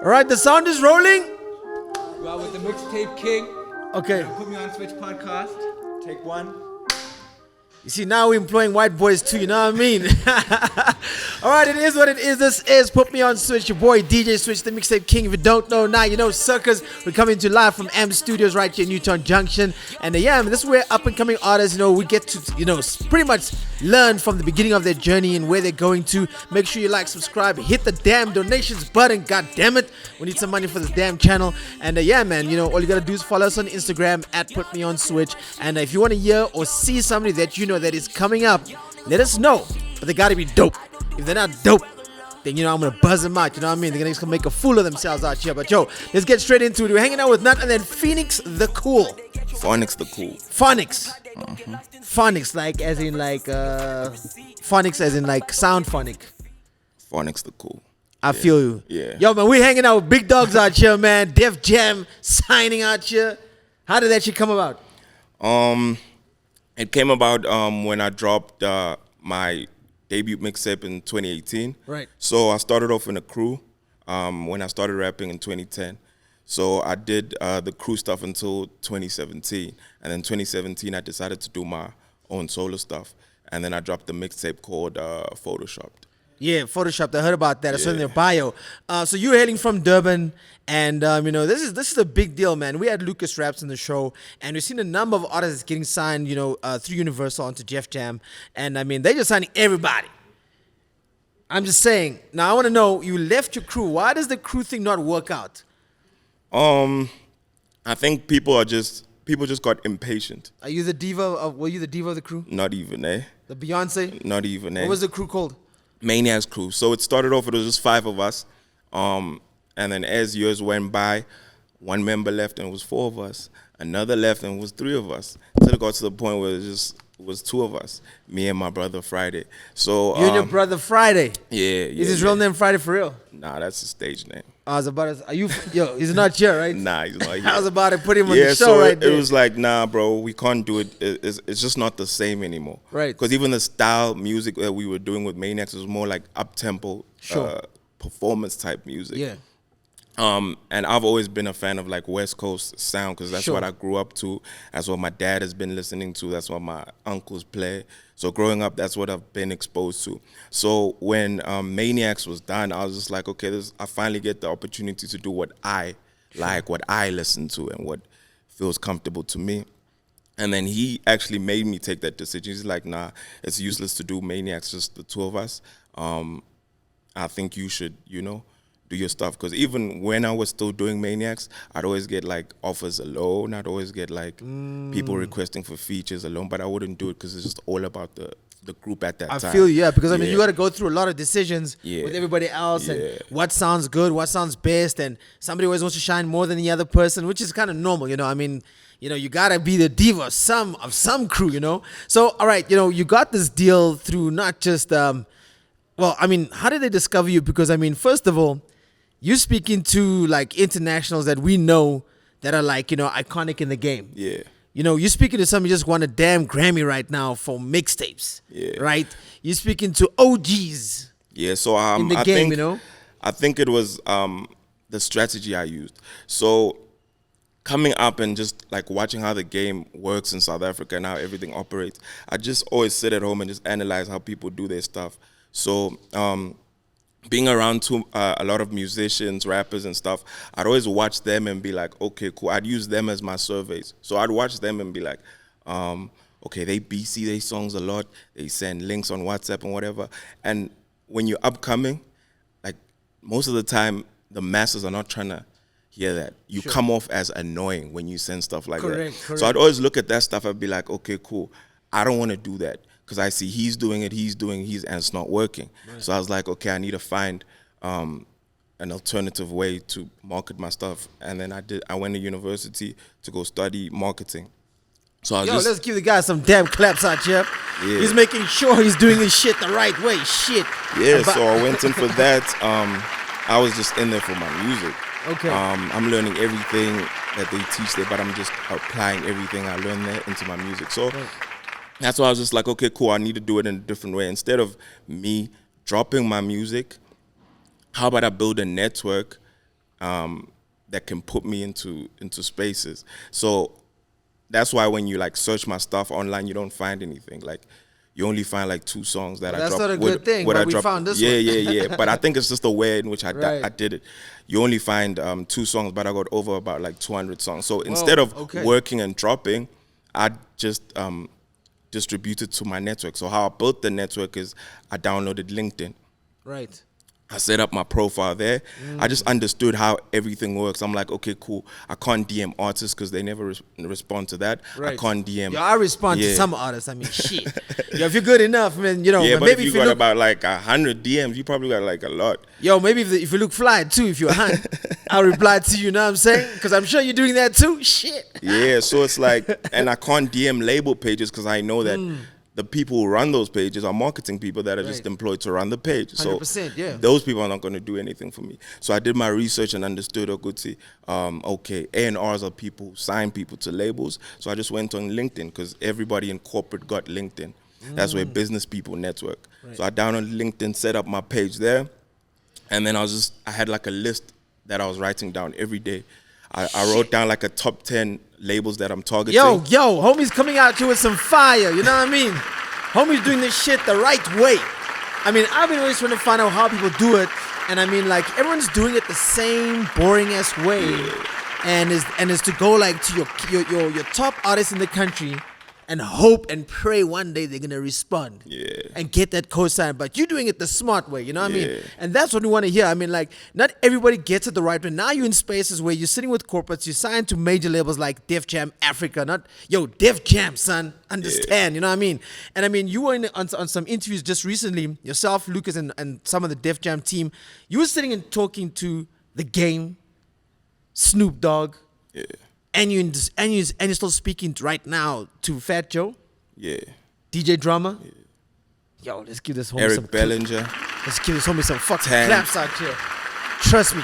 All right, the sound is rolling. You are with the mixtape king. Okay. Put me on Switch podcast. Take one. You see, now we're employing white boys too, you know what I mean? All right, it is what it is. This is Put Me On Switch, your boy DJ Switch, the mixtape king. If you don't know now, you know Circus. We're coming to live from M Studios right here in Newtown Junction. And yeah, this is where up and coming artists, we get to, pretty much learn from the beginning of their journey and where they're going to. Make sure you like, subscribe, hit the damn donations button. God damn it. We need some money for this damn channel. And yeah, man, all you got to do is follow us on Instagram at Put Me On Switch. And if you want to hear or see somebody that you know that is coming up, let us know. But they gotta be dope. If they're not dope, then I'm gonna buzz them out. You know what I mean? They're gonna make a fool of themselves out here. But let's get straight into it. We're hanging out with none other than Phonix the Cool. Phonix the Cool. Phonix. Phonix, like as in Phonix as in like sound phonic. Phonix the Cool. I feel you. Yeah. Yo, man, we're hanging out with big dogs out here, man. Def Jam signing out here. How did that shit come about? It came about when I dropped my debut mixtape in 2018. Right. So I started off in a crew when I started rapping in 2010. So I did the crew stuff until 2017. And then 2017, I decided to do my own solo stuff. And then I dropped the mixtape called Photoshopped. Yeah, Photoshopped. I heard about that. I saw in their bio. So you're hailing from Durban, and this is a big deal, man. We had Lucas Raps in the show, and we've seen a number of artists getting signed, through Universal onto Def Jam, and they're just signing everybody. I'm just saying. Now I want to know, you left your crew. Why does the crew thing not work out? I think people just got impatient. Were you the diva of the crew? Not even, eh? The Beyonce? Not even, eh? What was the crew called? Maniacs Crew. So it started off, it was just 5 of us. And then as years went by, one member left and it was 4 of us. Another left and it was 3 of us. Until it got to the point where it was 2 of us, me and my brother Friday. So you and your brother Friday? Yeah. Is his real name Friday for real? Nah, that's his stage name. I was about to, he's not here, right? Nah, he's not here. I was about to put him on the show so right there. It was like, nah, bro, we can't do it. It's just not the same anymore. Right. Because even the style music that we were doing with Maniacs was more like up-tempo, performance type music. Yeah. And I've always been a fan of like West Coast sound because that's what I grew up to. That's what my dad has been listening to. That's what my uncles play. So growing up, that's what I've been exposed to. So when Maniacs was done, I was just like, okay, I finally get the opportunity to do what I like, what I listen to, and what feels comfortable to me. And then he actually made me take that decision. He's like, nah, it's useless to do Maniacs, just the 2 of us. I think you should, do your stuff. Because even when I was still doing Maniacs, I'd always get like offers alone. I'd always get like people requesting for features alone, but I wouldn't do it because it's just all about the group at that time. I feel because you got to go through a lot of decisions with everybody else and what sounds good, what sounds best, and somebody always wants to shine more than the other person, which is kind of normal, you gotta be the diva of some crew, So all right, you got this deal through not just how did they discover you? Because first of all, you're speaking to like internationals that we know that are like, iconic in the game. Yeah. You're speaking to somebody who just won a damn Grammy right now for mixtapes. Yeah. Right? You're speaking to OGs. Yeah, so in the game, I think it was the strategy I used. So coming up and just like watching how the game works in South Africa and how everything operates, I just always sit at home and just analyze how people do their stuff. So being around a lot of musicians, rappers and stuff, I'd always watch them and be like, okay, cool. I'd use them as my surveys. So I'd watch them and be like, okay, they BC their songs a lot. They send links on WhatsApp and whatever. And when you're upcoming, like most of the time, the masses are not trying to hear that. You come off as annoying when you send stuff like that. Correct. So I'd always look at that stuff. I'd be like, okay, cool. I don't want to do that. Because I see he's doing it, and it's not working. Right. So I was like, okay, I need to find an alternative way to market my stuff. And then I went to university to go study marketing. So I was let's give the guy some damn claps out here. Yeah. He's making sure he's doing his shit the right way. Shit. Yeah, so I went in for that. I was just in there for my music. Okay. I'm learning everything that they teach there, but I'm just applying everything I learned there into my music. So. Right. That's why I was just like, okay, cool, I need to do it in a different way. Instead of me dropping my music, how about I build a network that can put me into spaces. So that's why when you like search my stuff online, you don't find anything. Like you only find like 2 songs that I dropped. That's not a good thing, but we found this one. Yeah. But I think it's just the way in which I Right. did it. You only find 2 songs, but I got over about like 200 songs. So instead of working and dropping, I just distributed to my network. So how I built the network is I downloaded LinkedIn. Right. I set up my profile there. I just understood how everything works. I'm like, okay, cool. I can't DM artists because they never respond to that. Right. I can't DM. Yeah, I respond to some artists. I mean, shit. Yo, if you're good enough, man, you know. Yeah, but maybe if you got got about like 100 DMs, you probably got like a lot. Yo, maybe if you look fly too, if you're a hunt, I'll reply to you. You know what I'm saying? Because I'm sure you're doing that too. Shit. Yeah, so it's like, and I can't DM label pages because I know that the people who run those pages are marketing people that are just employed to run the page. 100%, yeah. Those people are not going to do anything for me. So I did my research and understood, okay, A&Rs are people who sign people to labels. So I just went on LinkedIn because everybody in corporate got LinkedIn. That's where business people network. Right. So I downloaded LinkedIn, set up my page there, and then I had like a list that I was writing down every day. I wrote down like a top 10 labels that I'm targeting. Yo, homie's coming out here with some fire. You know what I mean? Homie's doing this shit the right way. I mean, I've been always trying to find out how people do it. And I mean, like, everyone's doing it the same boring-ass way. Yeah. And is to go, like, to your top artists in the country and hope and pray one day they're going to respond and get that cosign. But you're doing it the smart way, you know what I mean? And that's what we want to hear. I mean, like, not everybody gets it the right way. Now you're in spaces where you're sitting with corporates, you sign to major labels like Def Jam Africa, Def Jam, son, understand, you know what I mean? And I mean, you were on some interviews just recently, yourself, Lucas, and some of the Def Jam team. You were sitting and talking to The Game, Snoop Dogg. Yeah. And you're still speaking right now to Fat Joe? Yeah. DJ Drama? Yeah. Yo, let's give this homie Eric some Bellinger. Let's give this homie some fucking claps out here. Trust me.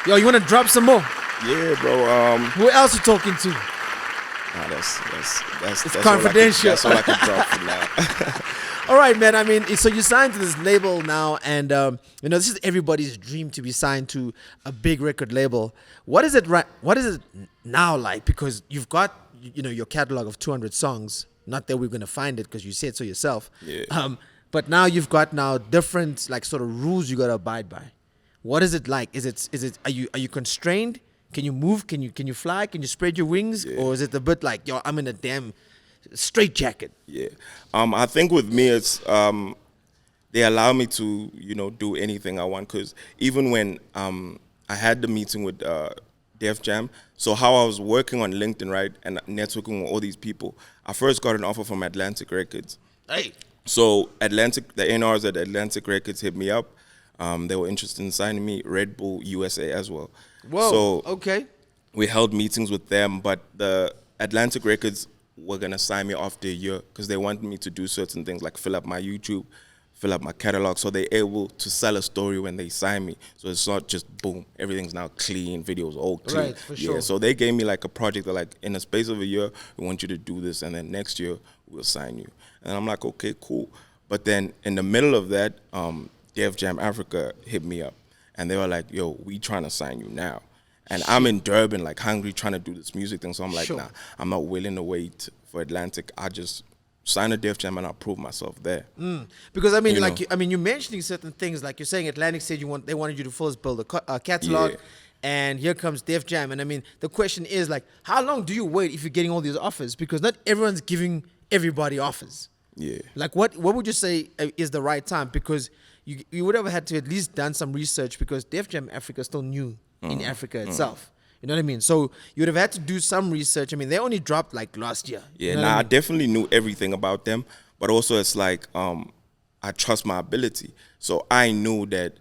Yo, you wanna drop some more? Yeah, bro. Who else you talking to? Nah, that's confidential. That's all I can drop for now. All right, man. I mean, so you signed to this label now, and this is everybody's dream to be signed to a big record label. What is it now like? Because you've got your catalog of 200 songs. Not that we're gonna find it because you said so yourself. Yeah. But now you've got different like sort of rules you gotta abide by. What is it like? Is it are you constrained? Can you move? Can you fly? Can you spread your wings? Yeah. Or is it a bit like, yo, I'm in a damn straitjacket? Yeah. I think with me, it's they allow me to, do anything I want. Because even when I had the meeting with Def Jam, so how I was working on LinkedIn, right, and networking with all these people, I first got an offer from Atlantic Records. Hey. So the A&Rs at Atlantic Records hit me up. They were interested in signing me, Red Bull USA as well. Whoa, so okay. We held meetings with them, but the Atlantic Records were going to sign me after a year because they wanted me to do certain things like fill up my YouTube, fill up my catalog, so they're able to sell a story when they sign me. So it's not just boom, everything's now clean, videos all clean. Right, for sure. Yeah, so they gave me like a project that like in a space of a year, we want you to do this, and then next year we'll sign you. And I'm like, okay, cool. But then in the middle of that, Def Jam Africa hit me up, and they were like, yo, we trying to sign you now. And I'm in Durban, like hungry, trying to do this music thing. So I'm like, nah, I'm not willing to wait for Atlantic. I just sign a Def Jam and I'll prove myself there. Because I mean, you're mentioning certain things, like you're saying Atlantic said they wanted you to first build a catalog, and here comes Def Jam. And I mean, the question is like, how long do you wait if you're getting all these offers? Because not everyone's giving everybody offers. Yeah. Like what would you say is the right time? Because you would have had to at least done some research, because Def Jam Africa is still new in Africa itself. You know what I mean? So you would have had to do some research. I mean, they only dropped like last year. Yeah, I definitely knew everything about them, but also it's like I trust my ability. So I knew that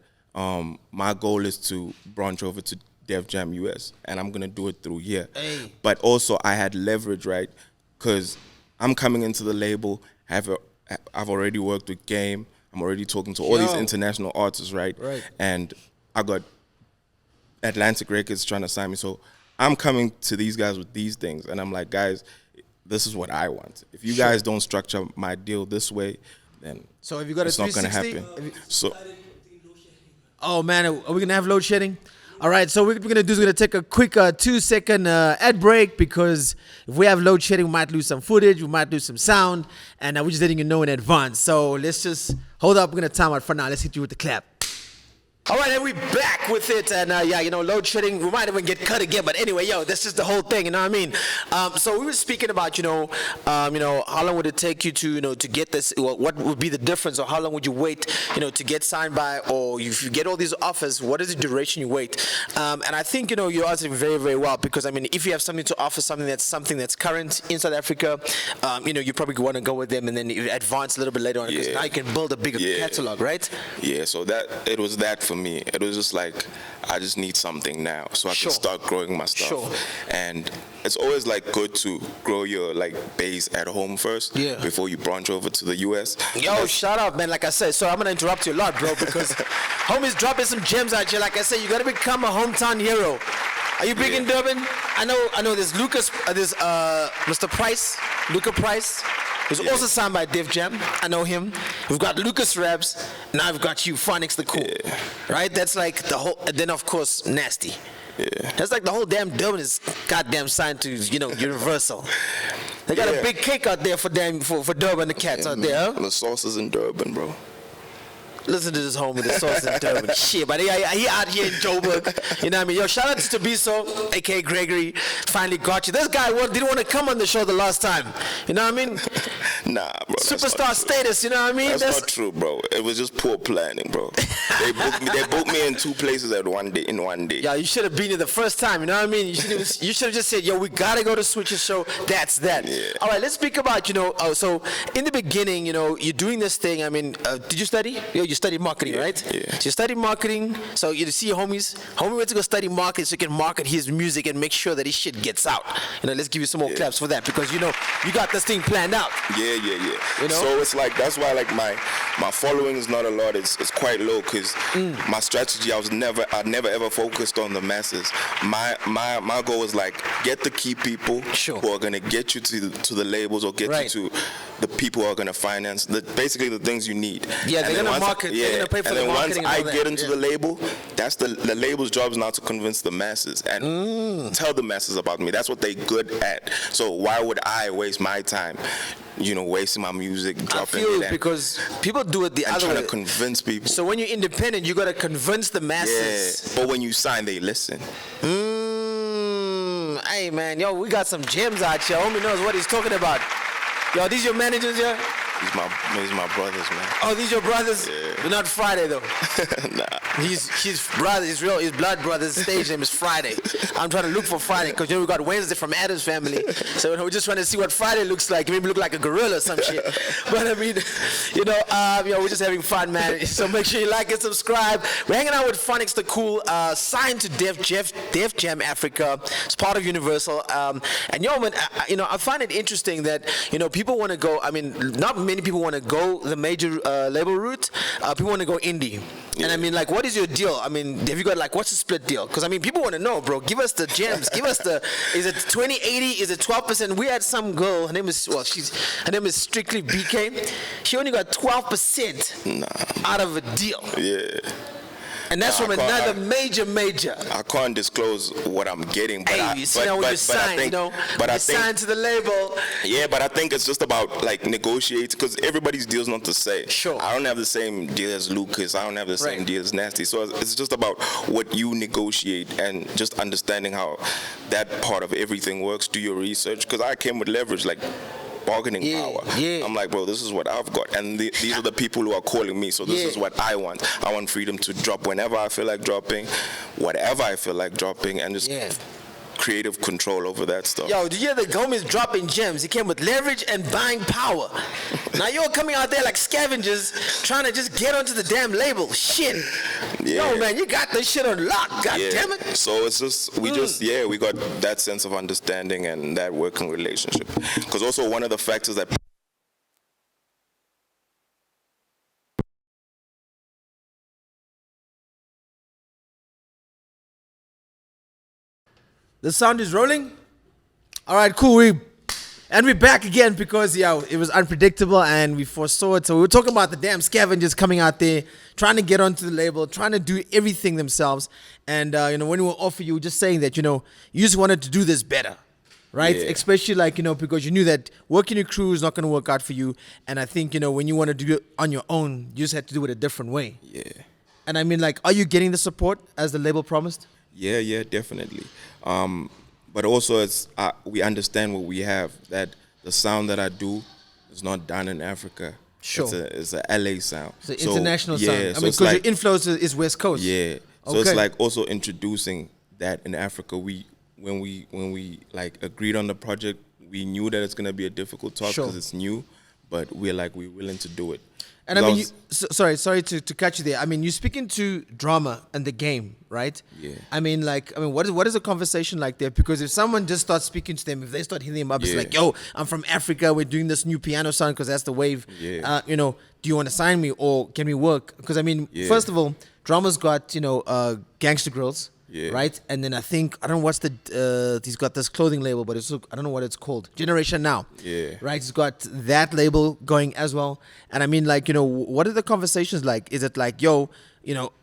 my goal is to branch over to Def Jam US, and I'm gonna do it through here. Hey. But also I had leverage, right? Because I'm coming into the label. I've already worked with Game. I'm already talking to all these international artists, right? And I got Atlantic Records trying to sign me. So I'm coming to these guys with these things, and I'm like, guys, this is what I want. If you guys don't structure my deal this way, then so have you got it's not going to happen. So, oh man, are we gonna have load shedding? All right, so what we're gonna do is we're gonna take a quick 2-second ad break because if we have load shedding, we might lose some footage, we might lose some sound, and we're just letting you know in advance. So let's just hold up. We're gonna time out for now. Let's hit you with the clap. All right, and we're back with it, and yeah, you know, load shedding, we might even get cut again, but anyway, yo, this is the whole thing, you know what I mean? So we were speaking about, you know, how long would it take you to, you know, to get this, what would be the difference, or how long would you wait, you know, to get signed by, or if you get all these offers, what is the duration you wait? And I think, you know, you're answering very, very well, because, I mean, if you have something to offer, something that's current in South Africa, you know, you probably want to go with them, and then you advance a little bit later on, because now you can build a bigger catalog, right? Yeah, so it was that for me. It was just like, I just need something now so I can start growing my stuff. And it's always like good to grow your like base at home first before you branch over to the US. Yo, shout out, man. Like I said, so I'm gonna interrupt you a lot, bro, because homie's dropping some gems out here. Like I said, you gotta become a hometown hero. Are you big in Durban? I know there's Lucas, there's Mr. Price, Luca Price. Who's also signed by Def Jam. I know him. We've got Lucas Rabs. Now I've got you, Phonix the Cool. Right? That's like the whole, and then of course, Nasty. That's like the whole damn Durban is goddamn signed to, you know, Universal. They got a big cake out there for Durban, the cats out there, huh? The sauce is in Durban, bro. Listen to this homie, the sauce in Durban. Shit, but he out here in Joburg. You know what I mean? Yo, shout out to Tabiso, a.k.a. Gregory. Finally got you. This guy didn't want to come on the show the last time. You know what I mean? Nah, bro. Superstar status, you know what I mean? That's not true, bro. It was just poor planning, bro. They booked me in 2 places in one day. Yeah, you should have been here the first time, you know what I mean? You should have just said, yo, we got to go to Switch's show. That's that. Yeah. All right, let's speak about, you know, so in the beginning, you know, you're doing this thing. I mean, did you study? Yo, you studied marketing, right? Yeah. So you studied marketing. So you see homie went to go study marketing so he can market his music and make sure that his shit gets out. You know, let's give you some more claps for that, because, you know, you got this thing planned out. Yeah. You know? So it's like, that's why like my following is not a lot. It's quite low, because my strategy, I never ever focused on the masses. My goal was like, get the key people who are gonna get you to the labels, or get you to the people who are gonna finance basically the things you need. Yeah, they're gonna market. They're gonna pay for the marketing. And then once I get into the label, that's the label's job is now to convince the masses and tell the masses about me. That's what they're good at. So why would I waste my time, you know, wasting my music, dropping it? Because people do it the other way. Trying to convince people. So when you're independent, you gotta convince the masses. Yeah. But when you sign, they listen. Hey man, yo, we got some gems out here. Homie knows what he's talking about. Yo, these your managers here? These my brothers, man. Oh, these your brothers? Yeah. But not Friday though. Nah. His brother, his blood brother's stage name is Friday. I'm trying to look for Friday, because you know we got Wednesday from Adam's family. So we're just trying to see what Friday looks like. Maybe look like a gorilla or some shit. But I mean, you know, we're just having fun, man. So make sure you like and subscribe. We're hanging out with Phonix the Cool, signed to Def Jam Africa. It's part of Universal. And yo, man, you know, I find it interesting that, you know, people want to go. I mean, not many people want to go the major label route. People want to go indie. And I mean, like, what is your deal? I mean, have you got like, what's the split deal? Because I mean, people want to know, bro. Give us the gems. Give us is it 20/80? Is it 12%? We had some girl. Her name is Strictly BK. She only got 12% out of a deal. Yeah. And that's from another major. I can't disclose what I'm getting, but you signed to the label. Yeah, but I think it's just about like negotiate, because everybody's deal's not the same. Sure. I don't have the same deal as Lucas. I don't have the same deal as Nasty. So it's just about what you negotiate and just understanding how that part of everything works. Do your research, because I came with leverage, like bargaining power. Yeah. I'm like, bro, this is what I've got, and these are the people who are calling me, so this is what I want. I want freedom to drop whenever I feel like dropping, whatever I feel like dropping, and just creative control over that stuff. Yo, did you hear the homies dropping gems? He came with leverage and buying power. Now you're coming out there like scavengers trying to just get onto the damn label. Shit. Yo, man, you got this shit on lock. God damn it. So it's just, we got that sense of understanding and that working relationship. Because also one of the factors that the sound is rolling. All right, cool. We And we're back again because it was unpredictable and we foresaw it. So we were talking about the damn scavengers coming out there, trying to get onto the label, trying to do everything themselves. And when we were off, you were just saying that you just wanted to do this better, right? Yeah. Especially because you knew that working your crew is not going to work out for you. And I think when you want to do it on your own, you just had to do it a different way. Yeah. And I mean, are you getting the support as the label promised? Yeah, definitely. But also, we understand what we have, that the sound that I do is not done in Africa. Sure. It's a LA sound. It's an international yeah, sound. I so mean, it's because like, your influence is West Coast. Yeah. So Okay. it's like also introducing that in Africa. When we like agreed on the project, we knew that it's gonna be a difficult talk Sure. because it's new, but we're willing to do it. And I mean, sorry to catch you there. I mean, you're speaking to drama and the game, right? Yeah. I mean, what is a conversation like there? Because if someone just starts speaking to them, if they start hitting them up, it's Yeah. like, yo, I'm from Africa. We're doing this new piano sound because that's the wave. Yeah. Do you want to sign me or can we work? Because I mean, Yeah. first of all, drama's got Gangster Girls. Yeah. Right, and then I think I don't know what's he's got this clothing label, but I don't know what it's called. Generation Now. Yeah. Right, he's got that label going as well. And I mean, what are the conversations like? Is it like, yo,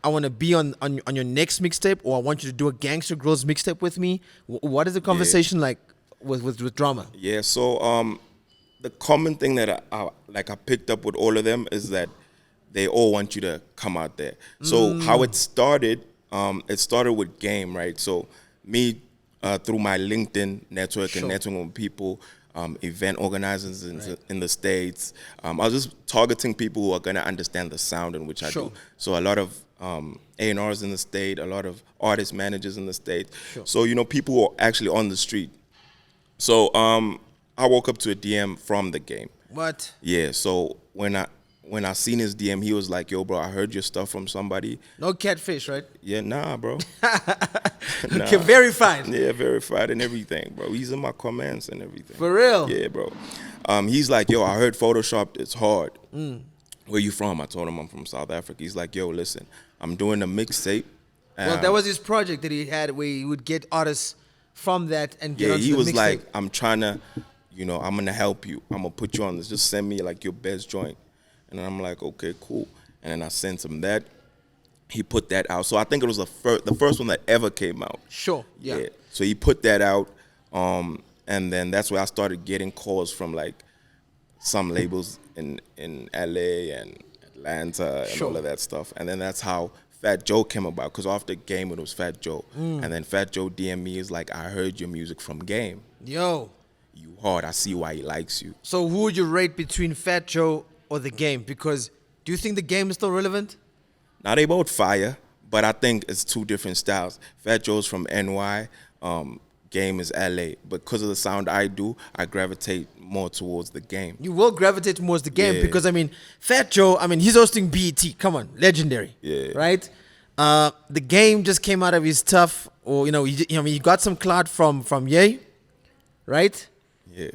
I want to be on your next mixtape, or I want you to do a Gangster Girls mixtape with me? What is the conversation like with drama? Yeah. So the common thing that I picked up with all of them is that they all want you to come out there. So how it started with game, right? So me through my LinkedIn network and networking with people, event organizers in the States, I was just targeting people who are gonna understand the sound in which I do. So a lot of A&Rs in the state, a lot of artist managers in the state. So people who are actually on the street. So I woke up to a DM from the game. What? Yeah. So when I seen his DM, he was like, yo, bro, I heard your stuff from somebody. No catfish, right? Yeah, nah, bro. Okay, verified. Yeah, verified and everything, bro. He's in my comments and everything. For real? Yeah, bro. He's like, yo, I heard Photoshopped, it's hard. Where you from? I told him I'm from South Africa. He's like, yo, listen, I'm doing a mixtape. Well, that was his project that he had where he would get artists from that and get onto he the was mixtape. like, I'm trying to, I'm going to help you. I'm going to put you on this. Just send me your best joint. And I'm like, okay, cool. And then I sent him that. He put that out. So I think it was the first one that ever came out. Sure, yeah. So he put that out. And then that's where I started getting calls from some labels in LA and Atlanta and all of that stuff. And then that's how Fat Joe came about. Because after Game, it was Fat Joe. And then Fat Joe DM me is like, I heard your music from Game. Yo. You hard. I see why he likes you. So who would you rate between Fat Joe or the Game? Because do you think the Game is still relevant? Now they both fire, but I think it's two different styles. Fat Joe's from NY, Game is LA. Because of the sound I do, I gravitate more towards the Game. You will gravitate towards the Game because I mean, Fat Joe, he's hosting BET. Come on, legendary. Yeah. Right? The Game just came out of his tough, or he got some clout from Ye, right? Yeah.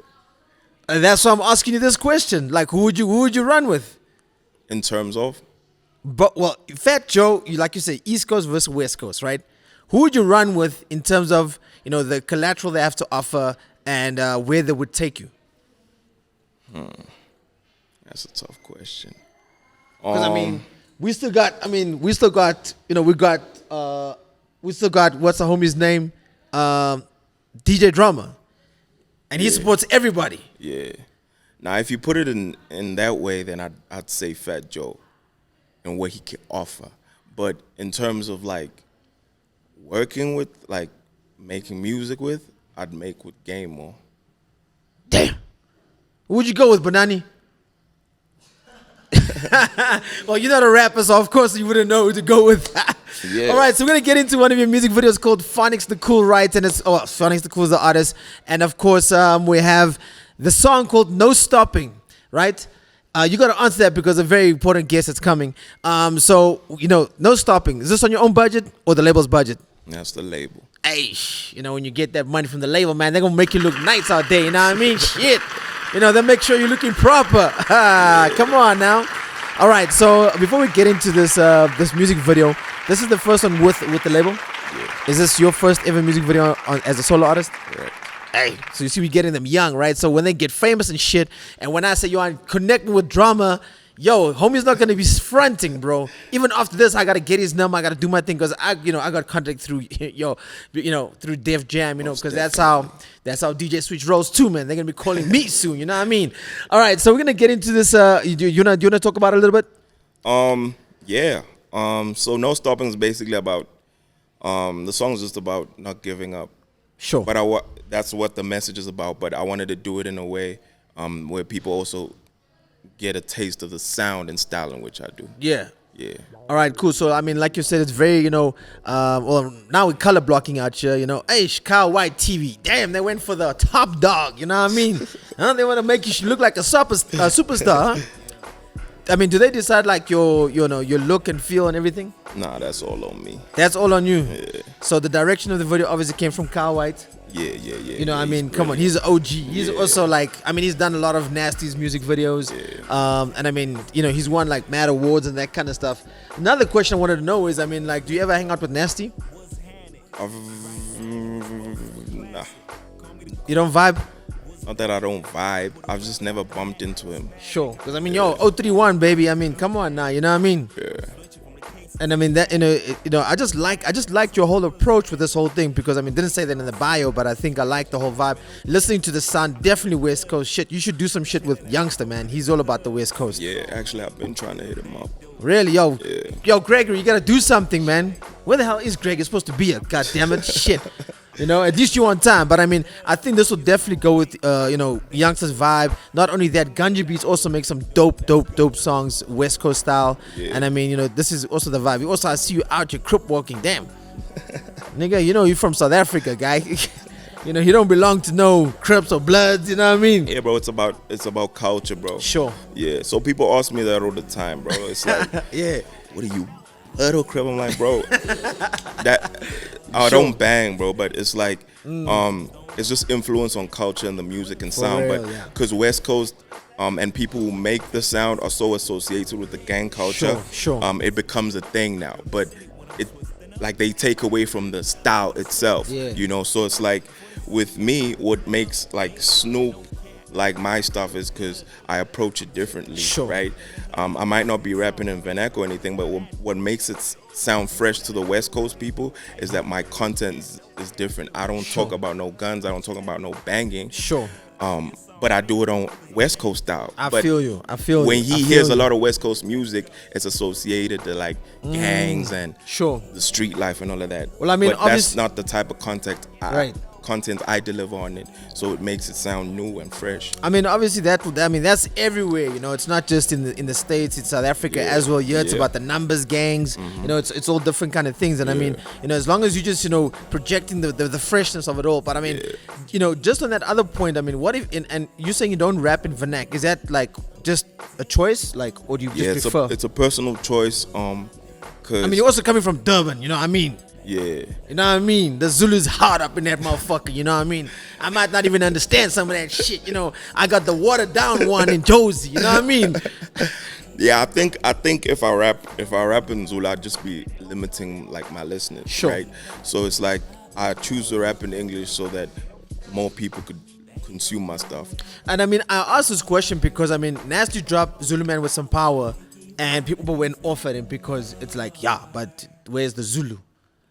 That's why I'm asking you this question. Who would you run with? In terms of? But Fat Joe, like you say, East Coast versus West Coast, right? Who would you run with in terms of the collateral they have to offer and where they would take you? That's a tough question. Because we still got what's the homie's name, DJ Drama, and he supports everybody. Yeah. Now, if you put it in that way, then I'd say Fat Joe and what he can offer. But in terms of working with, making music with, I'd make with Game more. Damn. Who would you go with, Banani? Well, you're not a rapper, so of course you wouldn't know who to go with. Yeah. All right, so we're going to get into one of your music videos called Phonix the Cool, right? And Phonix the Cool is the artist. And of course, we have the song called No Stopping, right? You got to answer that because a very important guest is coming. So, No Stopping. Is this on your own budget or the label's budget? That's the label. Hey, when you get that money from the label, man, they're going to make you look nice out there, you know what I mean? Shit. They'll make sure you're looking proper. Come on now. All right, so before we get into this music video, this is the first one with the label? Yeah. Is this your first ever music video as a solo artist? Right. Hey, so you see, we getting them young, right? So when they get famous and shit, and when I say, yo, I'm connecting with drama, yo, homie's not gonna be fronting, bro. Even after this, I gotta get his number. I gotta do my thing because I got contact through, through Def Jam, because that's how DJ Switch rolls too, man. They're gonna be calling me soon, you know what I mean? All right, so we're gonna get into this. You wanna talk about it a little bit? Yeah. So No Stopping is basically about the song is just about not giving up. Sure. But that's what the message is about. But I wanted to do it in a way where people also get a taste of the sound and style in which I do. Yeah. Yeah. All right, cool. So, I mean, like you said, it's very, well, now we're color blocking out here, Hey, Chicago White TV. Damn, they went for the top dog, you know what I mean? Huh? They want to make you look like a superstar, huh? I mean, do they decide like your look and feel and everything? Nah, that's all on me. That's all on you? Yeah. So the direction of the video obviously came from Kyle White? Yeah. I mean, come on, he's an OG. He's also he's done a lot of Nasty's music videos. Yeah. And I mean, he's won like mad awards and that kind of stuff. Another question I wanted to know is, I mean, like, do you ever hang out with Nasty? Nah. You don't vibe? Not that I don't vibe. I've just never bumped into him. Sure. Because I mean, 031, baby. I mean, come on now. You know what I mean? Yeah. And I mean that I just liked your whole approach with this whole thing because I mean didn't say that in the bio, but I think I like the whole vibe. Listening to the sound, definitely West Coast shit. You should do some shit with Youngster, man. He's all about the West Coast. Yeah, actually I've been trying to hit him up. Really, yo, Yeah. yo, Gregory, you gotta do something, man. Where the hell is Greg? It's supposed to be a goddamn shit. At least you on time. But I mean, I think this will definitely go with Youngster's vibe. Not only that, Ganja Beats also make some dope songs, West Coast style. Yeah. And I mean, this is also the vibe. Also, I see you out here crip walking. Damn, nigga, you're from South Africa, guy. You don't belong to no Crips or Bloods. You know what I mean? Yeah, bro. It's about culture, bro. Sure. Yeah. So people ask me that all the time, bro. It's like, Yeah. what are you, Blood or Crip? I'm like, bro, I don't bang, bro. But it's like, it's just influence on culture and the music and sound. real, But yeah. because West Coast and people who make the sound are so associated with the gang culture, Sure. It becomes a thing now. But they take away from the style itself, Yeah. So it's like with me, what makes like Snoop like my stuff is because I approach it differently, Sure. right? I might not be rapping in vernac or anything, but what makes it sound fresh to the West Coast people is that my content is different. I don't talk about no guns. I don't talk about no banging. Sure. But I do it on West Coast style. I But feel you. when he hears a lot of West Coast music, it's associated to like gangs and Sure. the street life and all of that. Well, I mean, but that's not the type of content I deliver on it. So it makes it sound new and fresh. I mean, obviously that's everywhere. It's not just in the States. It's South Africa as well. Yeah, it's about the numbers, gangs. It's all different kind of things. And I mean, as long as you just projecting the freshness of it all. But I mean, just on that other point, I mean, what if and you're saying you don't rap in vernac? Is that like just a choice, like, or do you just prefer? It's a personal choice. Cause I mean, you're also coming from Durban. You know what I mean? yeah. You know what I mean? The Zulu's hard up in that motherfucker, you know what I mean? I might not even understand some of that shit, I got the watered down one in Josie, you know what I mean? Yeah, I think if I rap in Zulu, I'd just be limiting like my listeners, Sure. right? So it's like I choose to rap in English so that more people could consume my stuff. And I mean, I asked this question because I mean, Nasty dropped Zulu Man with some power, and people went off at him because it's like, yeah, but where's the Zulu?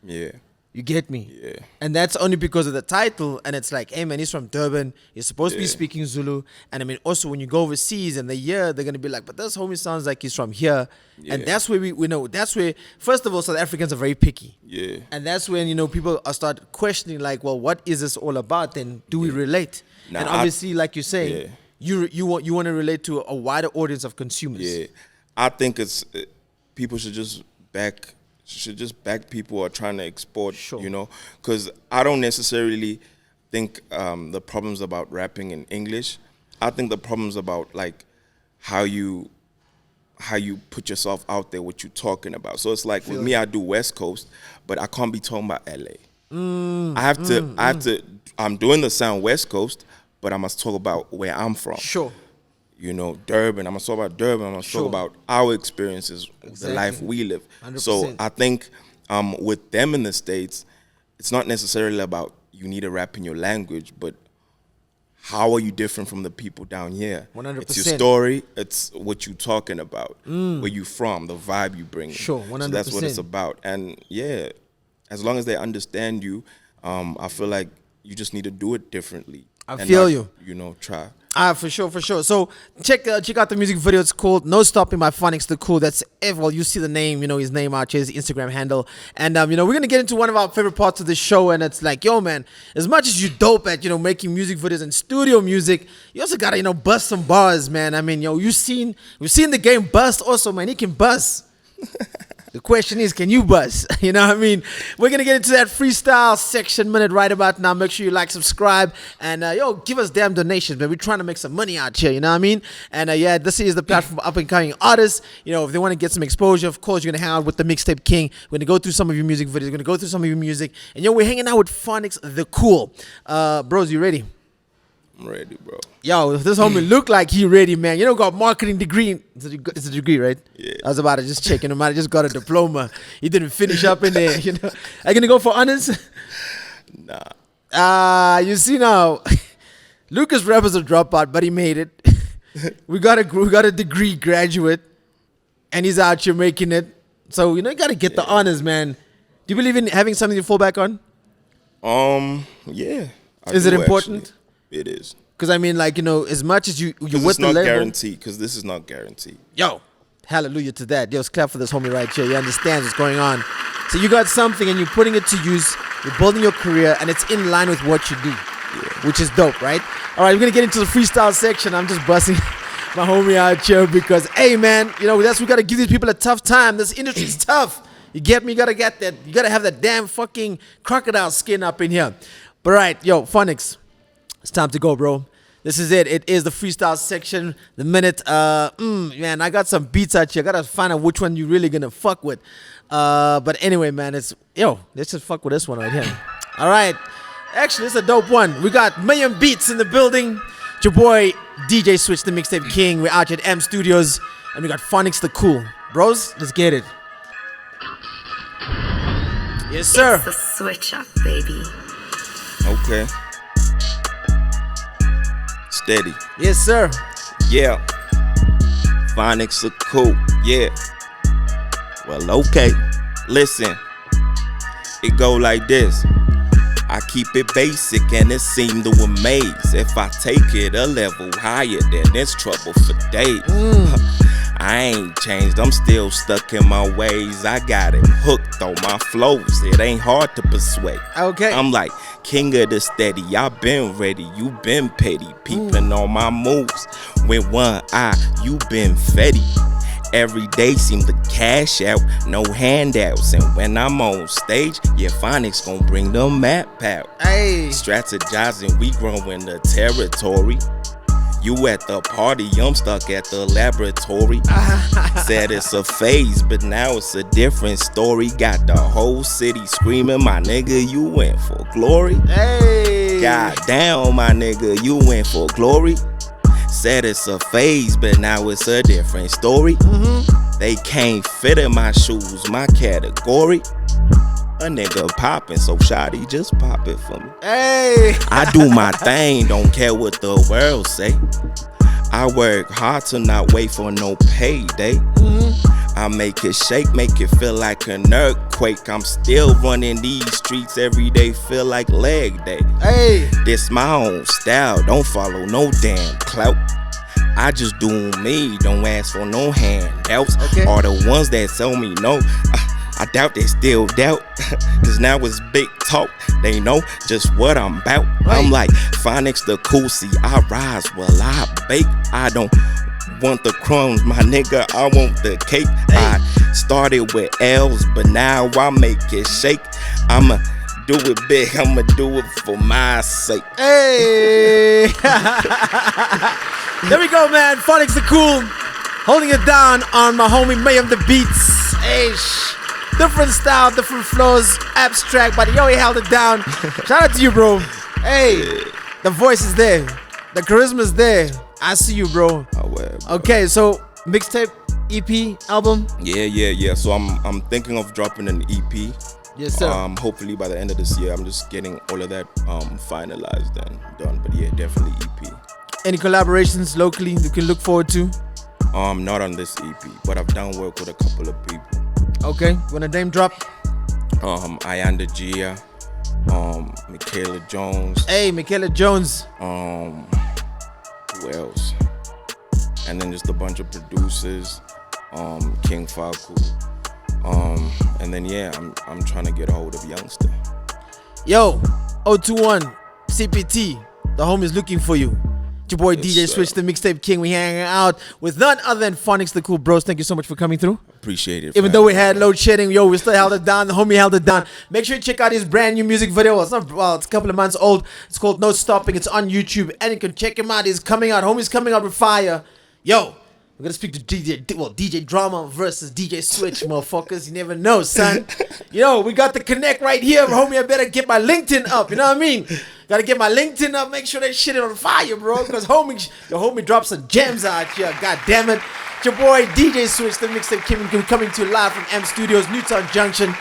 Yeah. You get me? Yeah. And that's only because of the title. And it's like, hey man, he's from Durban. He's supposed to be speaking Zulu. And I mean, also when you go overseas and they're gonna be like, but this homie sounds like he's from here. Yeah. And that's where we know. That's where, first of all, South Africans are very picky. Yeah. And that's when people start questioning, like, well, what is this all about? Then do we relate? Nah, and obviously, like you're saying, you want to relate to a wider audience of consumers. Yeah. I think people should just back people who are trying to export, Sure. because I don't necessarily think the problem's about rapping in English. I think the problem's about like how you put yourself out there, what you're talking about. So it's like with me, I do West Coast, but I can't be talking about LA. I have to. I'm doing the sound West Coast, but I must talk about where I'm from. Sure. Durban. I'm gonna talk about Durban. I'm gonna talk about our experiences, the life we live. 100%. So I think with them in the States, it's not necessarily about you need to rap in your language, but how are you different from the people down here? 100%. It's your story. It's what you talking about. Where you from, the vibe you bring. Sure, 100%. So that's what it's about. And yeah, as long as they understand you, I feel like you just need to do it differently. I feel you. You know, try. For sure, for sure. So check out the music video. It's called "No Stopping" by Phonix the Cool. That's well, you see the name, his name out here, his Instagram handle, and we're gonna get into one of our favorite parts of the show, and it's like, yo, man, as much as you dope at making music videos and studio music, you also gotta bust some bars, man. I mean, we've seen the game bust also, man. He can bust. The question is, can you buzz? You know what I mean? We're going to get into that freestyle section minute right about now. Make sure you like, subscribe, and give us damn donations, man. We're trying to make some money out here, you know what I mean? And yeah, this is the platform for up-and-coming artists. If they want to get some exposure, of course, you're going to hang out with the Mixtape King. We're going to go through some of your music videos. We're going to go through some of your music. And we're hanging out with Phonix the Cool. Bros, you ready? I'm ready, bro. Yo, if this homie look like he ready, man. Got marketing degree. It's a degree, right? Yeah. I was about to just check him out. I just got a diploma. He didn't finish up in there, Are you gonna go for honors? Nah. You see now, Lucas Rep was a dropout, but he made it. we got a degree graduate, and he's out here making it. So you gotta get the honors, man. Do you believe in having something to fall back on? Yeah. Is it important? Actually. It is. Because I mean, like, as much as you're with the label. It's not guaranteed, because this is not guaranteed. Yo, hallelujah to that. Yo, clap for this homie right here. He understands what's going on. So you got something and you're putting it to use. You're building your career and it's in line with what you do, which is dope, right? All right, we're going to get into the freestyle section. I'm just busting my homie out here because, hey, man, we got to give these people a tough time. This industry's tough. You get me? You got to get that. You got to have that damn fucking crocodile skin up in here. But right, yo, Phonix. It's time to go, bro. This is it. It is the freestyle section. The minute. Man, I got some beats out here. I gotta find out which one you really gonna fuck with. But anyway, man, let's just fuck with this one right here. All right. Actually, it's a dope one. We got Million Beats in the building. It's your boy DJ Switch, the Mixtape King. We're out here at M Studios, and we got Phonix the Cool. Bros, let's get it. Yes, sir. It's the switch up, baby. Okay. Steady. Yes, sir. Yeah. Phonix are cool. Yeah. Well, okay. Listen. It go like this. I keep it basic and it seem to amaze. If I take it a level higher, then it's trouble for days. I ain't changed, I'm still stuck in my ways. I got it hooked on my flows, it ain't hard to persuade. Okay. I'm like king of the steady, I been ready, you been petty. Peeping on my moves, with one eye, you been fetty. Every day seem to cash out, no handouts. And when I'm on stage, yeah, Phonix gon' bring the map out. Hey. Strategizing, we growing the territory. You at the party, I'm stuck at the laboratory. Said it's a phase, but now it's a different story. Got the whole city screaming, my nigga, you went for glory. Hey. God damn, my nigga, you went for glory. Said it's a phase, but now it's a different story. They can't fit in my shoes, my category. A nigga poppin', so shawty, just pop it for me. Hey. I do my thing, don't care what the world say. I work hard to not wait for no payday. I make it shake, make it feel like an earthquake. I'm still running these streets every day, feel like leg day. Hey. This my own style, don't follow no damn clout. I just do me, don't ask for no handouts. Okay. Or the ones that tell me no, I doubt they still doubt. Cause now it's big talk, they know just what I'm about. Right. I'm like Phonix the Cool, see I rise while I bake. I don't want the crumbs, my nigga, I want the cake. Hey. I started with L's, but now I make it shake. I'ma do it big, I'ma do it for my sake. Hey. There we go, man. Phonix the Cool. Holding it down on my homie May of the Beats. Hey, different style, different flows, abstract, but yo, he held it down. Shout out to you, bro. Hey, the voice is there. The charisma is there. I see you, bro. Oh, well, bro. Okay, so mixtape, EP, album. Yeah. So I'm thinking of dropping an EP. Yes, sir. Hopefully by the end of this year, I'm just getting all of that finalized and done. But yeah, definitely EP. Any collaborations locally you can look forward to? Not on this EP, but I've done work with a couple of people. Okay, wanna name drop? Ayanda Gia, Michaela Jones. Hey, Michaela Jones. Who else? And then just a bunch of producers. King Faku. And then yeah, I'm trying to get a hold of Youngster. Yo, 021 CPT, the homie's looking for you. It's your boy Yes, DJ sir. Switch, the mixtape king. We hanging out with none other than Phonix, the cool bros. Thank you so much for coming through. Appreciate it. Even though we had load shedding, yo, we still held it down. The homie held it down. Make sure you check out his brand new music video. It's not it's a couple of months old. It's called No Stopping. It's on YouTube, and you can check him out. He's coming out. Homie's coming out with fire. Yo, we're gonna speak to DJ Drama versus DJ Switch, motherfuckers. You never know, son. Yo, we got the connect right here, homie. I better get my LinkedIn up. You know what I mean? Gotta get my LinkedIn up. Make sure that shit is on fire, bro. Cause your homie drops some gems out here. God damn it. It's your boy DJ Switch, the mixtape king, coming to you live from M Studios, Newtown Junction.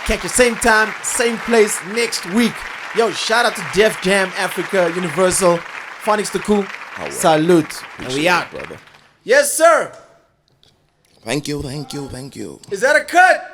Catch you same time, same place next week. Yo, shout out to Def Jam Africa, Universal, Phonix the Cool. Salute. And we out. brother. Yes, sir. Thank you. Is that a cut?